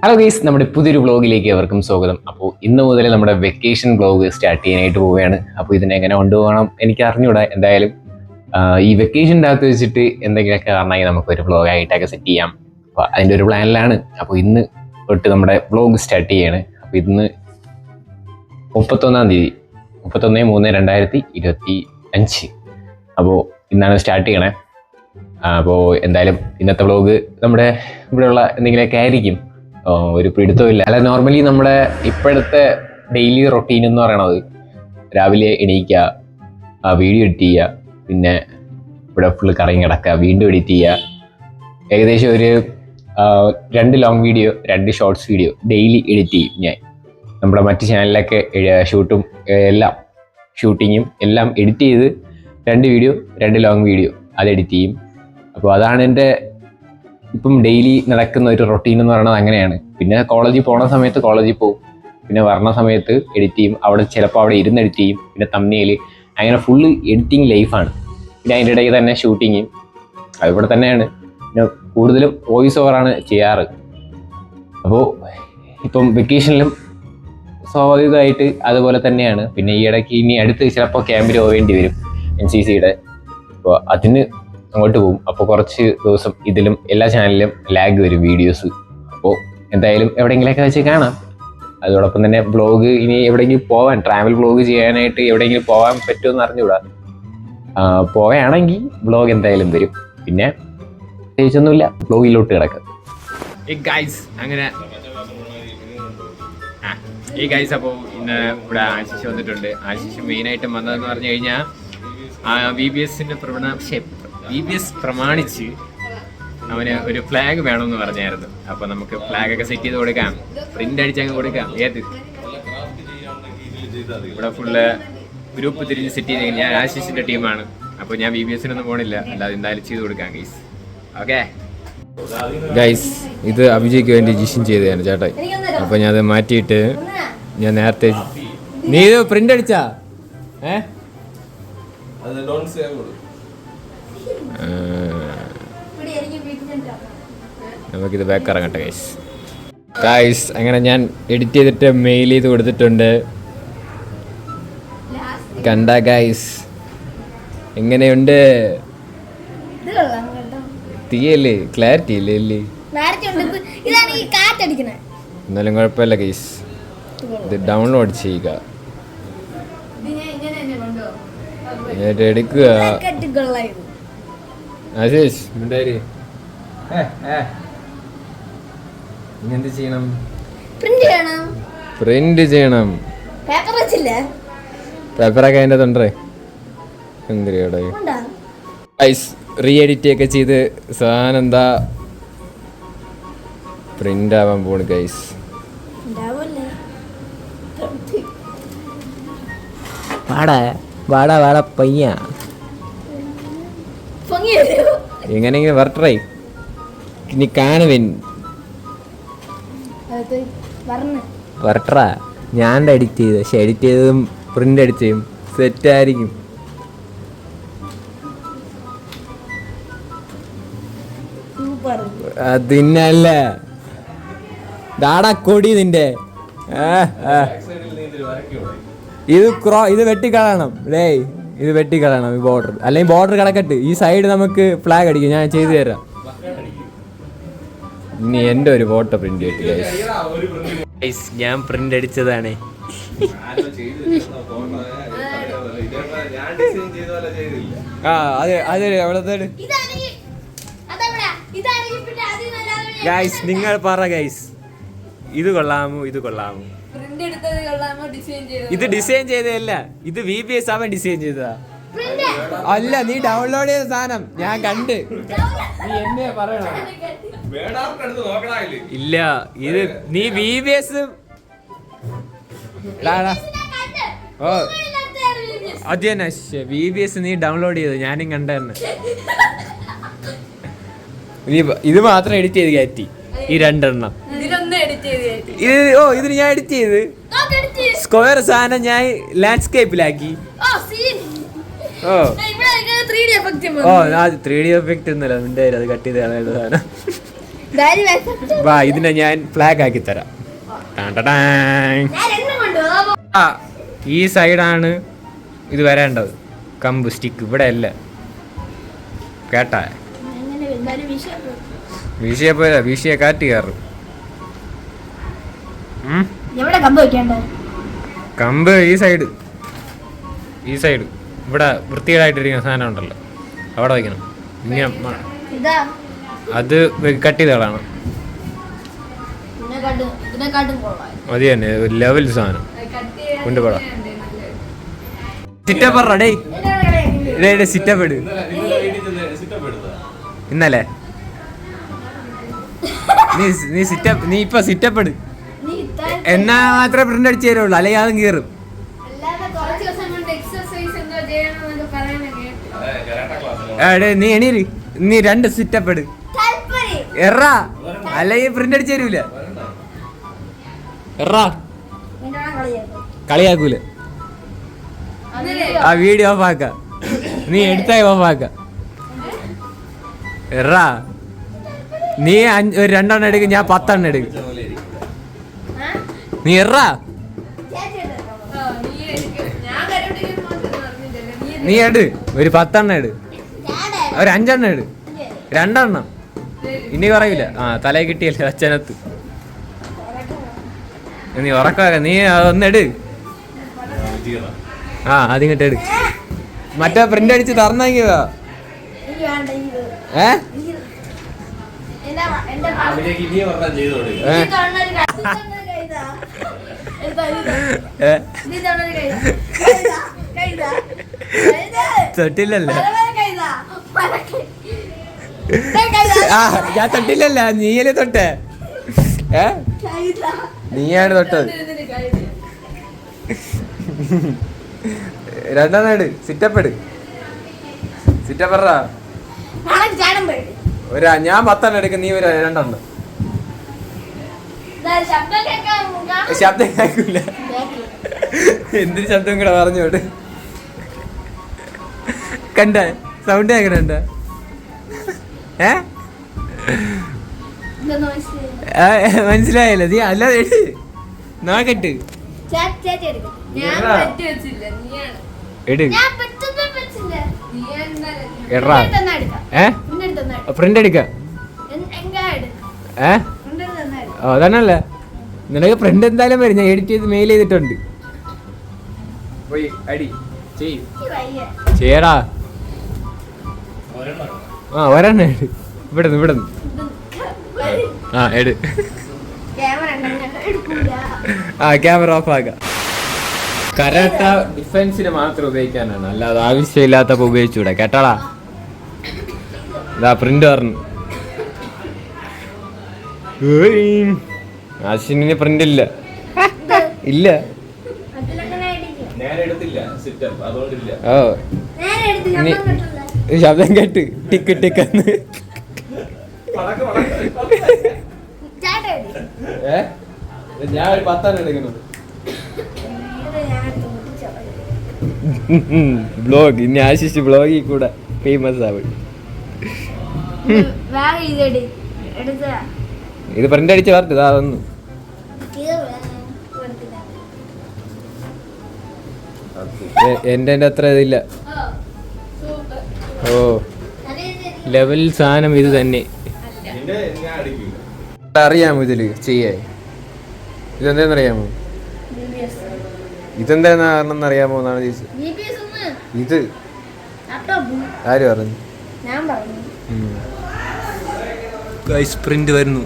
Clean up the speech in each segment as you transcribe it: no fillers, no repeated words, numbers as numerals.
Hello guys, നമ്മുടെ പുതിയൊരു വ്ളോഗിലേക്ക് അവർക്കും സ്വാഗതം. അപ്പോൾ ഇന്ന് മുതൽ നമ്മുടെ വെക്കേഷൻ വ്ളോഗ് സ്റ്റാർട്ട് ചെയ്യാനായിട്ട് പോവുകയാണ്. അപ്പോൾ ഇതിനെങ്ങനെ കൊണ്ടുപോകണം എനിക്ക് അറിഞ്ഞൂടാ. എന്തായാലും ഈ വെക്കേഷൻ്റെ അകത്ത് വെച്ചിട്ട് എന്തെങ്കിലുമൊക്കെ കാരണമായി നമുക്കൊരു വ്ളോഗായിട്ടൊക്കെ സെറ്റ് ചെയ്യാം. അപ്പോൾ അതിൻ്റെ ഒരു പ്ലാനിലാണ്. അപ്പോൾ ഇന്ന് തൊട്ട് നമ്മുടെ വ്ളോഗ് സ്റ്റാർട്ട് ചെയ്യാണ്. അപ്പോൾ ഇന്ന് 31-ാം തീയതി 31/3/2025. അപ്പോൾ ഇന്നാണ് സ്റ്റാർട്ട് ചെയ്യണേ. അപ്പോൾ എന്തായാലും ഇന്നത്തെ വ്ളോഗ് നമ്മുടെ ഇവിടെയുള്ള എന്തെങ്കിലുമൊക്കെ ആയിരിക്കും. ഒരു പിടുത്തമില്ല. അല്ല, നോർമലി നമ്മുടെ ഇപ്പോഴത്തെ ഡെയിലി റൊട്ടീൻ എന്ന് പറയണത് രാവിലെ എണീക്കുക, വീഡിയോ എഡിറ്റ് ചെയ്യുക, പിന്നെ ഇവിടെ ഫുള്ള് കറങ്ങി കിടക്കുക, വീണ്ടും എഡിറ്റ് ചെയ്യുക. ഏകദേശം ഒരു 2 long video 2 shorts video daily edit ചെയ്യും ഞാൻ. നമ്മുടെ മറ്റ് ചാനലിലൊക്കെ എല്ലാം ഷൂട്ടിങ്ങും എല്ലാം എഡിറ്റ് ചെയ്ത് 2 വീഡിയോ 2 ലോങ് വീഡിയോ അത് എഡിറ്റ് ചെയ്യും. അപ്പോൾ അതാണ് എൻ്റെ ഇപ്പം ഡെയിലി നടക്കുന്ന ഒരു റൊട്ടീൻ എന്ന് പറയുന്നത്. അങ്ങനെയാണ്. പിന്നെ കോളേജിൽ പോണ സമയത്ത് കോളേജിൽ പോകും, പിന്നെ വരണ സമയത്ത് എഡിറ്റ് ചെയ്യും. ചിലപ്പോൾ അവിടെ ഇരുന്ന് എഡിറ്റ് ചെയ്യും, പിന്നെ തമ്മിൽ അങ്ങനെ ഫുള്ള് എഡിറ്റിംഗ് ലൈഫാണ്. പിന്നെ അതിൻ്റെ ഇടയിൽ തന്നെ ഷൂട്ടിങ്ങും അതിവിടെ തന്നെയാണ്. പിന്നെ കൂടുതലും വോയിസ് ഓവറാണ് ചെയ്യാറ്. അപ്പോൾ ഇപ്പം വെക്കേഷനിലും സ്വാഭാവികമായിട്ട് അതുപോലെ തന്നെയാണ്. പിന്നെ ഈ ഇടയ്ക്ക് ഇനി അടുത്ത് ചിലപ്പോൾ ക്യാമ്പിൽ പോവേണ്ടി വരും, NCCയുടെ. അപ്പോൾ അതിന് അങ്ങോട്ട് പോകും. അപ്പോൾ കുറച്ച് ദിവസം ഇതിലും എല്ലാ ചാനലിലും ലാഗ് വരും വീഡിയോസ്. അപ്പോൾ എന്തായാലും എവിടെയെങ്കിലുമൊക്കെ വെച്ച് കാണാം. അതോടൊപ്പം തന്നെ വ്ളോഗ് ഇനി എവിടെയെങ്കിലും പോകാൻ, ട്രാവൽ വ്ളോഗ് ചെയ്യാനായിട്ട് എവിടെയെങ്കിലും പോകാൻ പറ്റുമെന്ന് അറിഞ്ഞുകൂടാ. പോവുകയാണെങ്കിൽ വ്ളോഗ് എന്തായാലും വരും. പിന്നെ പ്രത്യേകിച്ചൊന്നുമില്ല, വ്ളോഗിലോട്ട് കിടക്കാം. അങ്ങനെ അപ്പോൾ ഇന്ന് ഇവിടെ ആശിഷ് വന്നിട്ടുണ്ട്. ആശിഷ് മെയിനായിട്ടും വന്നതെന്ന് പറഞ്ഞു കഴിഞ്ഞാൽ VBS പ്രമാണിച്ച് അവന് ഒരു ഫ്ലാഗ് വേണമെന്ന് പറഞ്ഞായിരുന്നു. അപ്പോൾ നമുക്ക് ഫ്ലാഗൊക്കെ സെറ്റ് ചെയ്ത് കൊടുക്കാം, പ്രിന്റ് അടിച്ചങ്ങ് കൊടുക്കാം. ഏത് ഇവിടെ ഫുള്ള് ഗ്രൂപ്പ് തിരിഞ്ഞ് സെറ്റ് ചെയ്ത് ഞാൻ ആശിഷിന്റെ ടീമാണ്. അപ്പോൾ ഞാൻ VBSനൊന്നും പോണില്ല, അല്ലാതെ എന്തായാലും ചെയ്ത് കൊടുക്കാം ഗൈസ്. ഓക്കെ ഗൈസ്, ഇത് അഭിജയ്ക്ക് വേണ്ടി ജിഷൻ ചെയ്തതാണ് ചേട്ടായി. അപ്പോൾ ഞാൻ അത് മാറ്റിയിട്ട് ഞാൻ നേരത്തെ നീ ഇത് പ്രിന്റ് അടിച്ചാ നമുക്കിത് ബാക്ക് ഇറങ്ങട്ടെ ഗൈസ്. അങ്ങനെ ഞാൻ എഡിറ്റ് ചെയ്തിട്ട് മെയിൽ ചെയ്ത് കൊടുത്തിട്ടുണ്ട്. കണ്ട ഗൈസ്, എങ്ങനെയുണ്ട്? തീയല്ലേ, ക്ലാരിറ്റി ഇല്ലേ? എന്നാലും കുഴപ്പമില്ല ഗൈസ്. ഇത് ഡൗൺലോഡ് ചെയ്യുക, എടുക്കുക. എന്ത് ചെയ്യണം? പ്രിന്റ് ചെയ്യണം. പേപ്പറൊക്കെ അതിൻ്റെ തൊണ്ടേ എന്തിനാ റീ എഡിറ്റ് ഒക്കെ ചെയ്ത് സാധനം എന്താ പ്രിന്റ് ആവാൻ പോണ് ഗൈസ്. വാടാ പയ്യ എങ്ങനെയെങ്കിലും വരട്ടെ. നീ കാണുവൻ വരട്ടാ. ഞാൻ എഡിറ്റ് ചെയ്ത്, പക്ഷെ എഡിറ്റ് ചെയ്തതും പ്രിന്റ് അടിച്ചും സെറ്റ് ആയിരിക്കും. അതിനല്ല ദാടാ കൊടി നിന്റെ. ഇത് വെട്ടിക്കളയണം ഡേ, ഇത് വെട്ടിക്കളയണം ഈ ബോർഡർ. അല്ലെങ്കിൽ ബോർഡർ കിടക്കട്ട്, ഈ സൈഡ് നമുക്ക് ഫ്ലാഗ് അടിക്കും. ഞാൻ ചെയ്തു തരാം. ഇനി എൻ്റെ ഒരു ഫോട്ടോ പ്രിന്റ് ചെയ്തിട്ട് ഞാൻ പ്രിന്റ് അടിച്ചതാണ്. ഗൈസ് നിങ്ങൾ പറ ഗൈസ്, ഇത് കൊള്ളാമോ? ഇത് ഡിസൈൻ ചെയ്തതല്ല, ഇത് VBS അവൻ ഡിസൈൻ ചെയ്തതാ. അല്ല, നീ ഡൗൺലോഡ് ചെയ്ത സാധനം ഞാൻ കണ്ട്. നീ എന്നെ പറയണം. ഇല്ല, ഇത് നീ VBS ഓ അത് തന്നെ VBS നീ ഡൗൺലോഡ് ചെയ്തു, ഞാനും കണ്ടെന്ന്. ഇത് മാത്രം എഡിറ്റ് ചെയ്ത് കയറ്റി, ഈ 2 എണ്ണം. ഇതിന് ഞാൻ എഡിറ്റ് ചെയ്ത് സ്ക്വയർ സാധനം ഞാൻ ലാൻഡ്സ്കേപ്പിലാക്കി. ഓ 3D എഫക്റ്റ് ഒന്നുമല്ല, നിന്റെ അത് കട്ട് ചെയ്ത് കളയേണ്ട സാധനം. വാ ഇതിനെ ഞാൻ ഫ്ലാഗ് ആക്കി തരാം. ഈ സൈഡാണ് ഇത് വരേണ്ടത്. കമ്പ് സ്റ്റിക്ക് ഇവിടെ അല്ല കേട്ടാ. വീശിയെ പോയാ വീശിയെ കാറ്റ് കയറും. കമ്പ് ഈ സൈഡ് ഇവിടെ വൃത്തികേടായിട്ടിരിക്കുന്ന സാധനം ഉണ്ടല്ലോ അവിടെ വയ്ക്കണം. ഇങ്ങനെ അത് കട്ട് ചെയ്ത് കളയണം. അത് തന്നെ ഒരു ലെവൽ സാധനം കൊണ്ടുപോടാ. സിറ്റപ്പ് ഡേ സിറ്റപ്പ് ഇട്. ഇന്നലെ നീ സിറ്റപ്പ് നീ ഇപ്പൊ സിറ്റപ്പ് ഇട് എന്നാ മാത്രമേ പ്രിന്റ് അടിച്ചു തരുള്ളൂ, അല്ലെങ്കിൽ അതും കീറും. നീ എണീര്, നീ 2 സിറ്റപ്പ് ഇട് എറാ, അല്ലെങ്കിൽ പ്രിന്റ് അടിച്ചു തരൂല. എറാ കളിയാക്കൂല. ആ വീഡിയോ ഓഫ് ആക്ക, നീ എടുത്തായി ഓഫ് ആക്ക. എറാ നീ ഒരു 2 എണ്ണം എടുക്കും, ഞാൻ 10 എണ്ണം എടുക്കും. നീ എറാ നീ എട്, ഒരു 10 എണ്ണം എട്, ഒരു 5 എണ്ണം എട്, 2 എണ്ണം ഇനി പറയൂല. ആ തലയിൽ കിട്ടിയല്ലേ അച്ഛനത്ത്. നീ ഉറക്കാക, നീ ഒന്നെട്. ആ അതിങ്ങട്ട് എടു. മറ്റേ പ്രിന്റ് അടിച്ച് തറന്നെങ്കി തൊട്ടില്ലല്ലോ. ആ ഞാൻ തൊട്ടില്ലല്ല, നീയല്ലേ തൊട്ടേ. നീയാണ് തൊട്ടത്. 2 എണ്ണം ഇട്, സിറ്റപ്പ് ഇട്, സിറ്റപ്പ് ഇടാ. ഞാൻ 10 എണ്ണം എടുക്കും, നീ ഒരു 2 എണ്ണം. ശബ്ദം കേൾക്കൂല. എന്തൊരു ശബ്ദം കൂടെ പറഞ്ഞോട്ട് കണ്ട സൗണ്ട് കേക്കണ. മനസ്സിലായല്ലോ നീ അല്ലാതെ നോക്കട്ട് പ്രിന്റ് എടുക്ക. അതാണല്ലേ നിനക്ക് പ്രിന്റ് എന്തായാലും വരും. ഞാൻ എഡിറ്റ് ചെയ്ത് മെയിൽ ചെയ്തിട്ടുണ്ട്. പോയി അടി ചെയ്യടാ. ആ ഒരെണ്ണം എട്, ഇവിടുന്ന് ആ എട്. ആ ക്യാമറ ഓഫ് ആക്ക. കരാട്ട ഡിഫൻസിന് മാത്രം ഉപയോഗിക്കാനാണ്, അല്ലാതെ ആവശ്യമില്ലാത്തപ്പോ ഉപയോഗിച്ചൂടെ കേട്ടാടാ. ഇതാ പ്രിന്റ് പറഞ്ഞു. ആശിന് പ്രിന്റ് ഇല്ല. ഓ ശബ്ദം കേട്ട് ടിക്ക് ടിക്കെന്ന്. ഞാൻ ഒരു 10 എണ്ണം എടുക്കുന്നു. ബ്ലോഗ് ഇനി ആശിച്ച് ബ്ലോഗിൽ കൂടെ ഫേമസ് ആവും. ഇത് പ്രിന്റ് അടിച്ച് പറഞ്ഞത് അതൊന്നും എന്റെ അത്ര ഇതില്ല. ഓ ലെവൽ സാധനം ഇത് തന്നെ. അറിയാമോ ഇതില് ചെയ്യേ? ഇതെന്താന്നറിയാമോ? ഇതെന്താണെന്ന് അറിയാമോ എന്നാണ് ചോദിച്ചത്. ഇത് ആര് പറഞ്ഞു? പ്രിന്റ് വരുന്നു.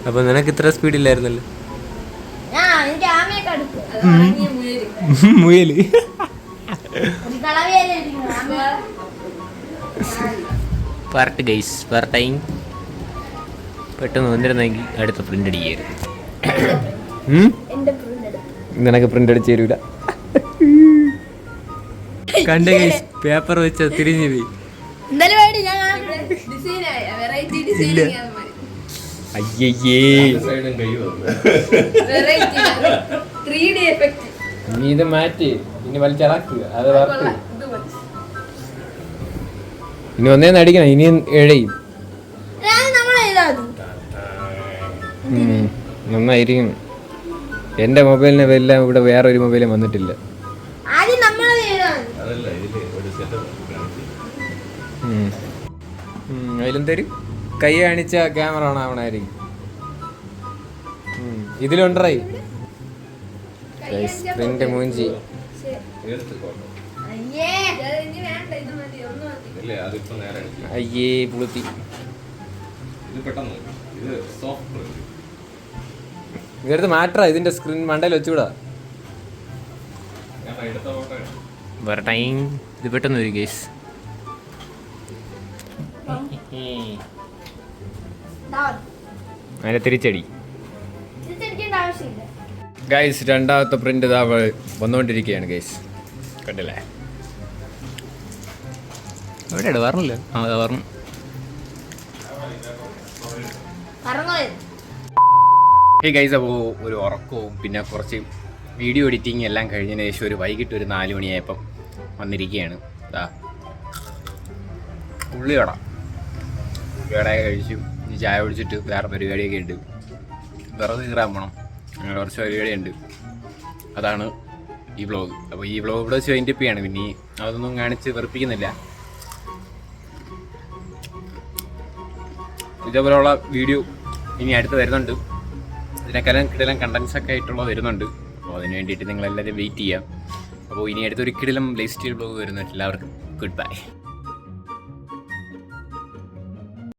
അപ്പൊ നിനക്ക് ഇത്ര സ്പീഡ് ഇല്ലായിരുന്നല്ലോ. മുയല് പറട്ട് ഗൈസ് പറട്ടൈൻ പെട്ടെന്ന് വന്നിരുന്നെങ്കിൽ അടുത്ത പ്രിന്റ് അടിക്കായിരുന്നു. നിനക്ക് പ്രിന്റ് അടിച്ചു തരൂല. കണ്ട ഗൈസ് പേപ്പർ വെച്ച തിരിഞ്ഞു പോയി. അയ്യേ നീ ഇത് മാറ്റി ഇനി വലിച്ചിറക്കുക. അത് വർക്ക് ഇനി ഒന്നേന്ന് അടിക്കണം, ഇനിയും ഏഴയും. നന്നായിരിക്കും. എൻ്റെ മൊബൈലിന് എല്ലാം ഇവിടെ വേറെ ഒരു മൊബൈലും വന്നിട്ടില്ല. അതിലും തരും കൈ കാണിച്ച ക്യാമറ ആണ് ആവണായിരിക്കും. ഇതിലുണ്ടായി പ്രിന്റ് മൂഞ്ചി. അയ്യേ പുളുത്തി. ഇതെടുത്ത് മാറ്ററാ, ഇതിന്റെ സ്ക്രീൻ മണ്ടയിൽ വെച്ചുകൂടാ. വേറെ ടൈം ഇത് പെട്ടെന്ന് ഒരു കേസ്. അതിനെ തിരിച്ചടി. ഗൈസ് രണ്ടാമത്തെ പ്രിന്റ് ഇതാ വന്നുകൊണ്ടിരിക്കുകയാണ് ഗൈസ്, കണ്ടില്ലേ? എവിടെയാണ് പറഞ്ഞില്ല? ആ അതാ പറഞ്ഞു. ഈ ഗൈസ് അപ്പോൾ ഒരു ഉറക്കവും പിന്നെ കുറച്ച് വീഡിയോ എഡിറ്റിംഗ് എല്ലാം കഴിഞ്ഞതിന് ശേഷം ഒരു വൈകിട്ട് ഒരു 4 മണിയായപ്പം വന്നിരിക്കുകയാണ്. ഇതാ ഉള്ളിവട കഴിച്ചു. ഇനി ചായ കുടിച്ചിട്ട് വേറെ പരിപാടിയൊക്കെ ഉണ്ട്. വിറക് കീറാൻ പോകണം, അങ്ങനെ കുറച്ച് പരിപാടിയുണ്ട്. അതാണ് ഈ വ്ളോഗ്. അപ്പോൾ ഈ വ്ളോഗ് ഇവിടെ വെച്ച് വൈൻഡപ്പ് ചെയ്യാണ്. പിന്നെ അതൊന്നും കാണിച്ച് വെറുപ്പിക്കുന്നില്ല. ഇതേപോലെയുള്ള വീഡിയോ ഇനി അടുത്ത് വരുന്നുണ്ട്. ഇതിനേക്കാളും കിടിലം കണ്ടൻസൊക്കെ ആയിട്ടുള്ള വരുന്നുണ്ട്. അപ്പോൾ അതിന് വേണ്ടിയിട്ട് നിങ്ങളെല്ലാവരും വെയിറ്റ് ചെയ്യാം. അപ്പോൾ ഇനി അടുത്തൊരു കിടിലം ലൈഫ് സ്റ്റൈൽ വ്ളോഗ് വരുന്നുണ്ട്. എല്ലാവർക്കും ഗുഡ് ബൈ.